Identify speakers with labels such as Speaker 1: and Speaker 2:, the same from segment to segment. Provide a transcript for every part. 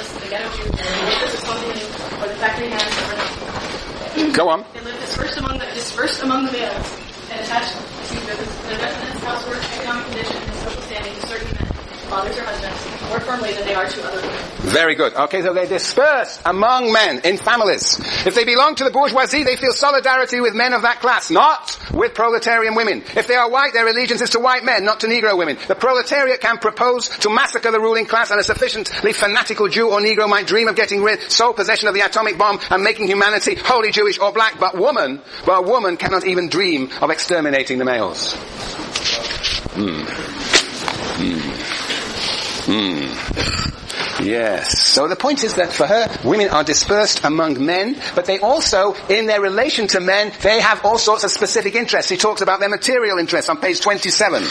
Speaker 1: homeless, the ghetto Jews, the workers of clothing, or the factory hands that were not.
Speaker 2: Go on.
Speaker 1: They live dispersed among the males and attached to the residence, housework, economic condition, and social standing to certain men, fathers or husbands, more firmly than they are to other women.
Speaker 2: Very good. Okay, so they disperse among men in families. If they belong to the bourgeoisie, they feel solidarity with men of that class, not with proletarian women. If they are white, their allegiance is to white men, not to Negro women. The proletariat can propose to massacre the ruling class, and a sufficiently fanatical Jew or Negro might dream of getting sole possession of the atomic bomb and making humanity wholly Jewish or black. But a woman cannot even dream of exterminating the males. Yes. So the point is that for her, women are dispersed among men, but they also, in their relation to men, they have all sorts of specific interests. She talks about their material interests on page 27.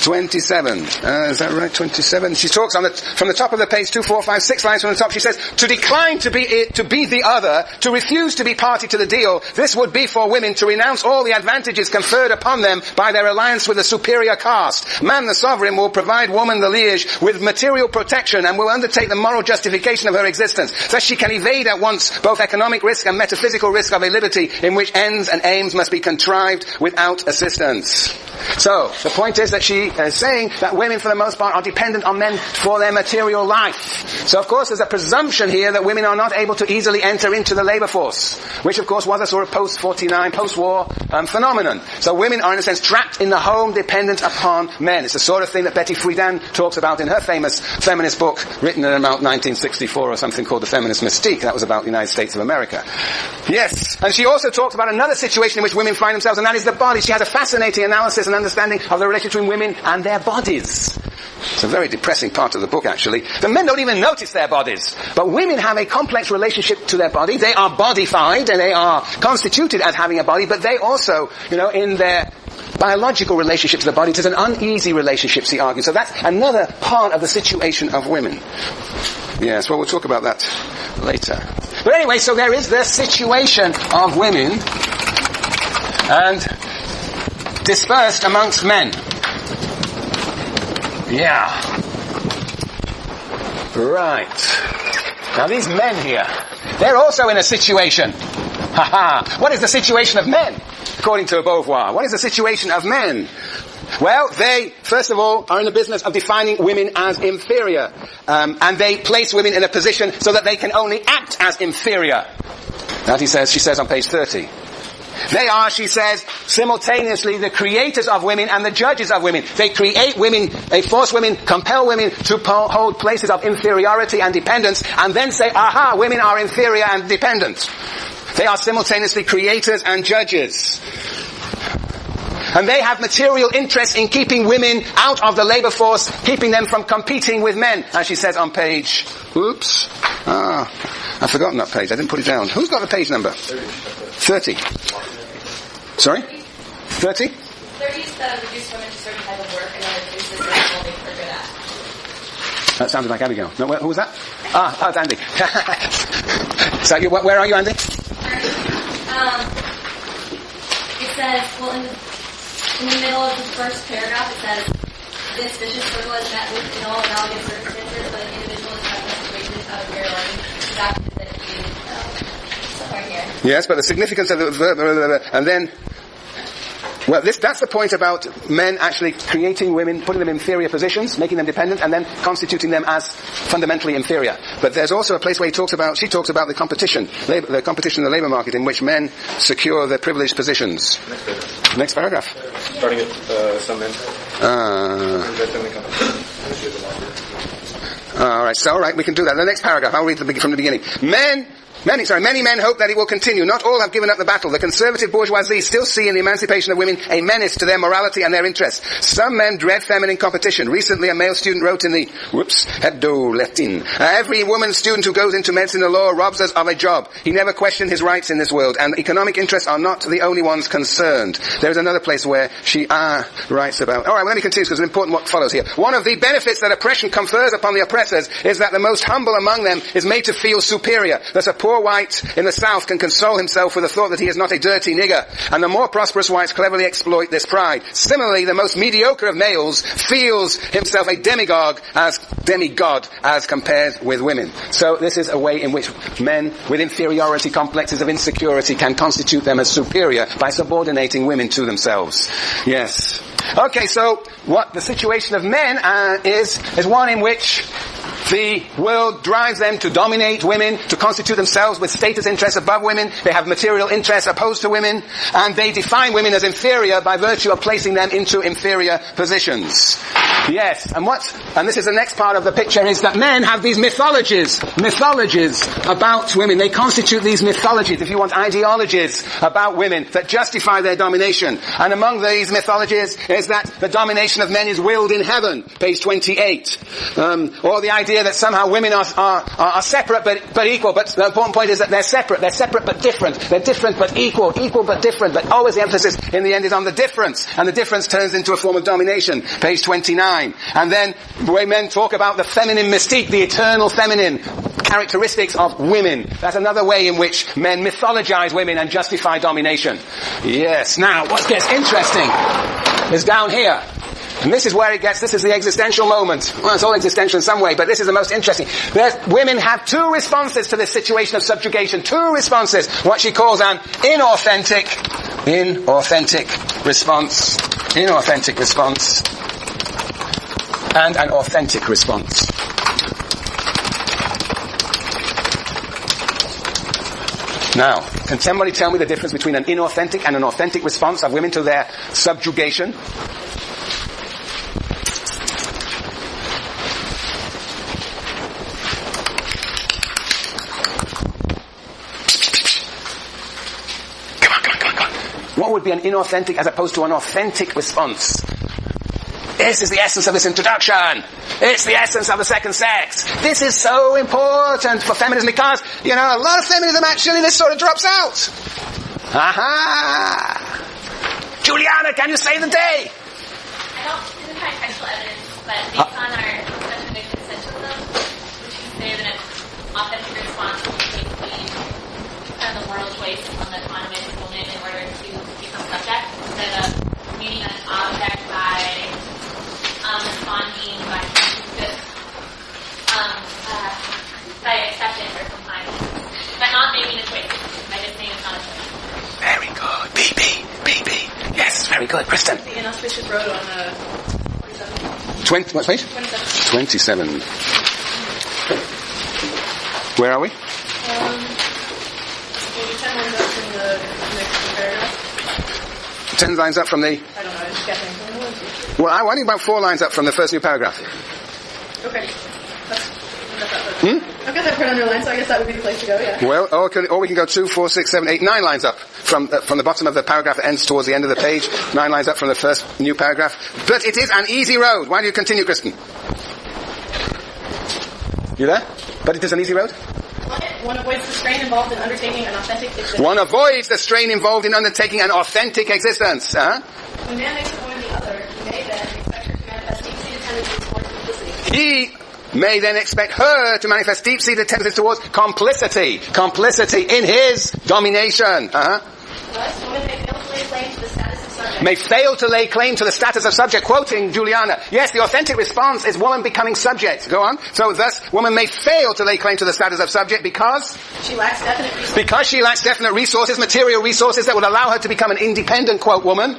Speaker 2: 27. Is that right? 27. She talks from the top of the page, 2, 4, 5, 6 lines from the top. She says, to decline to be the other, to refuse to be party to the deal, this would be for women to renounce all the advantages conferred upon them by their alliance with a superior caste. Man, the sovereign, will provide woman, the liege, with material protection and will undertake the moral justification of her existence. Thus she can evade at once both economic risk and metaphysical risk of a liberty in which ends and aims must be contrived without assistance. So, the point is that she is saying that women for the most part are dependent on men for their material life. So of course there's a presumption here that women are not able to easily enter into the labor force, which of course was a sort of post-49, post-war phenomenon. So women are in a sense trapped in the home, dependent upon men. It's the sort of thing that Betty Friedan talks about in her famous feminist book written in about 1964 or something called The Feminist Mystique. That was about the United States of America. Yes, and she also talks about another situation in which women find themselves, and that is the body. She has a fascinating analysis and understanding of the relationship between women and their bodies. It's a very depressing part of the book, actually. The men don't even notice their bodies. But women have a complex relationship to their body. They are bodified, and they are constituted as having a body, but they also, in their biological relationship to the body, it is an uneasy relationship, she argues. So that's another part of the situation of women. Yes, well, we'll talk about that later. But anyway, so there is the situation of women and dispersed amongst men. Yeah. Right. Now these men here, they're also in a situation. What is the situation of men, according to Beauvoir? What is the situation of men? Well, they, first of all, are in the business of defining women as inferior. And they place women in a position so that they can only act as inferior. That she says on page 30. They are, she says, simultaneously the creators of women and the judges of women. They create women, they force women, compel women to hold places of inferiority and dependence, and then say, aha, women are inferior and dependent. They are simultaneously creators and judges. And they have material interest in keeping women out of the labor force, keeping them from competing with men, as she says on page, I've forgotten that page, I didn't put it down. Who's got the page number? 30. Sorry? 30?
Speaker 1: 30 is the reduce women to certain type of work and then reduce this what they are good at.
Speaker 2: That sounded like Abigail. No, who was that? It's Andy. So where are you, Andy?
Speaker 3: It says, well, in the middle of the first paragraph, it says, this vicious circle is met with in all analogous circumstances, but an individual is not situated out of their own factors that he somewhere here.
Speaker 2: Yes, but the significance of the verb, and then, well, that's the point about men actually creating women, putting them in inferior positions, making them dependent, and then constituting them as fundamentally inferior. But there's also a place where she talks about the competition, the competition in the labour market in which men secure their privileged positions. Next paragraph.
Speaker 4: Starting at some men.
Speaker 2: All right, we can do that. The next paragraph, I'll read from the beginning. Many men hope that it will continue. Not all have given up the battle. The conservative bourgeoisie still see in the emancipation of women a menace to their morality and their interests. Some men dread feminine competition. Recently, a male student wrote in the Hebdo Latin, every woman student who goes into medicine or law robs us of a job. He never questioned his rights in this world, and economic interests are not the only ones concerned. There is another place where she writes about... All right, well, let me continue because it's important what follows here. One of the benefits that oppression confers upon the oppressors is that the most humble among them is made to feel superior. Thus, a poor poor white in the South can console himself with the thought that he is not a dirty nigger, and the more prosperous whites cleverly exploit this pride. Similarly, the most mediocre of males feels himself a demigod as compared with women. So this is a way in which men with inferiority complexes of insecurity can constitute them as superior by subordinating women to themselves. Yes. Okay, so what the situation of men is one in which the world drives them to dominate women, to constitute themselves with status interests above women. They have material interests opposed to women, and they define women as inferior by virtue of placing them into inferior positions. Yes, and this is the next part of the picture, is that men have these mythologies about women. They constitute these mythologies, if you want, ideologies about women that justify their domination. And among these mythologies is that the domination of men is willed in heaven, page 28. Or the idea that somehow women are separate but equal. But the important point is that they're separate but different. They're different but equal but different. But always the emphasis in the end is on the difference. And the difference turns into a form of domination, page 29. And then the way men talk about the feminine mystique, the eternal feminine characteristics of women. That's another way in which men mythologize women and justify domination. Yes. Now, what gets interesting is down here. And this is where this is the existential moment. Well, it's all existential in some way, but this is the most interesting. Women have two responses to this situation of subjugation. Two responses. What she calls an inauthentic response. Inauthentic response. And an authentic response. Now, can somebody tell me the difference between an inauthentic and an authentic response of women to their subjugation? Come on. What would be an inauthentic as opposed to an authentic response? This is the essence of this introduction. It's the essence of the second sex. This is so important for feminism because, a lot of feminism actually this sort of drops out. Aha! Juliana, can you save the day?
Speaker 3: Didn't find textual evidence, but based on our discussion of essentialism, which you say that an authentic response is basically kind of the moral choice on the autonomous woman in order to become subject, instead of meaning an object by responding by acceptance or compliance, but not making a choice. By just saying it's not a choice.
Speaker 2: Very good. BB. Yes, very good. Kristen.
Speaker 1: The inauspicious road on 27.
Speaker 2: What page? 27. Where are we?
Speaker 1: Maybe 10 lines up from the next paragraph.
Speaker 2: 10 lines up from the...
Speaker 1: I don't know, I'm just guessing.
Speaker 2: Well, I think about 4 lines up from the first new paragraph.
Speaker 1: Okay. I've got that part underlined, so I guess that would be the place to go, yeah.
Speaker 2: Well, or we can go 2, 4, 6, 7, 8, 9 lines up from the bottom of the paragraph that ends towards the end of the page. 9 lines up from the first new paragraph. But it is an easy road. Why do you continue, Kristen? You there? But it is an easy road?
Speaker 1: One avoids the strain involved in undertaking an authentic existence.
Speaker 2: One avoids the strain involved in undertaking an authentic existence.
Speaker 1: When man makes a woman the other, he may then expect her to manifest deep-seated tendencies towards complicity.
Speaker 2: He may then expect her to manifest deep-seated tendencies towards complicity. Complicity in his domination.
Speaker 1: Thus, women may fail to lay claim to the status of subject.
Speaker 2: May fail to lay claim to the status of subject. Quoting Juliana. Yes, the authentic response is woman becoming subject. Go on. So thus, woman may fail to lay claim to the status of subject because
Speaker 1: she lacks definite resources.
Speaker 2: Because she lacks definite resources, material resources that would allow her to become an independent, quote, woman.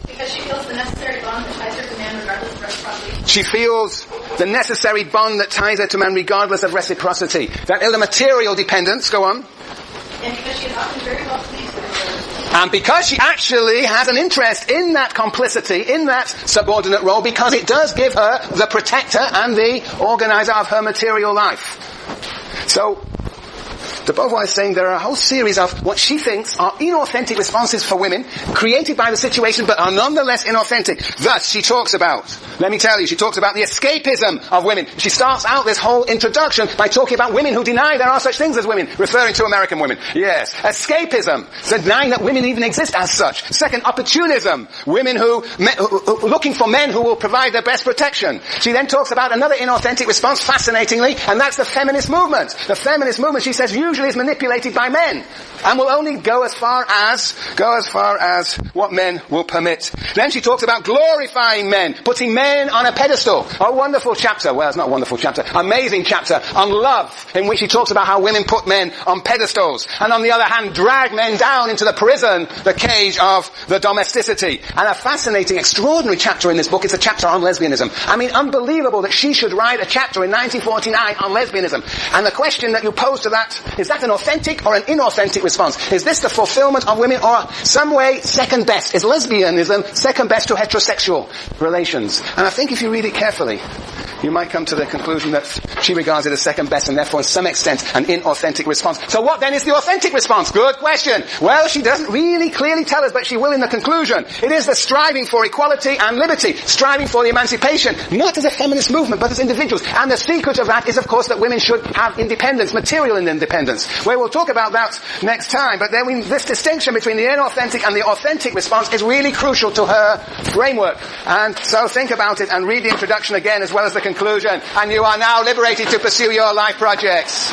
Speaker 1: Because she feels the necessary bond that ties her to man regardless of reciprocity.
Speaker 2: She feels the necessary bond that ties her to man regardless of reciprocity. That is a material dependence. Go on.
Speaker 1: And because she is often very well pleased with her.
Speaker 2: And because she actually has an interest in that complicity, in that subordinate role, because it does give her the protector and the organizer of her material life. So, de Beauvoir is saying there are a whole series of what she thinks are inauthentic responses for women, created by the situation, but are nonetheless inauthentic. Thus, she talks about, she talks about the escapism of women. She starts out this whole introduction by talking about women who deny there are such things as women, referring to American women. Yes. Escapism, denying that women even exist as such. Second, opportunism, women who looking for men who will provide their best protection. She then talks about another inauthentic response, fascinatingly, and that's the feminist movement. The feminist movement, she says, usually usually is manipulated by men, and will only go as far as what men will permit. Then she talks about glorifying men, putting men on a pedestal. A wonderful chapter, well, it's not a wonderful chapter, amazing chapter on love, in which she talks about how women put men on pedestals, and on the other hand, drag men down into the prison, the cage of the domesticity. And a fascinating, extraordinary chapter in this book is a chapter on lesbianism. I mean, unbelievable that she should write a chapter in 1949 on lesbianism. And the question that you pose to that, is that an authentic or an inauthentic response? Is this the fulfillment of women, or some way second best? Is lesbianism second best to heterosexual relations? And I think if you read it carefully, you might come to the conclusion that she regards it as second best, and therefore, to some extent, an inauthentic response. So what then is the authentic response? Good question. Well, she doesn't really clearly tell us, but she will in the conclusion. It is the striving for equality and liberty, striving for the emancipation, not as a feminist movement, but as individuals. And the secret of that is, of course, that women should have independence, material independence. Well, we'll talk about that next time, but then this distinction between the inauthentic and the authentic response is really crucial to her framework. And so think about it and read the introduction again as well as the conclusion, and you are now liberated to pursue your life projects.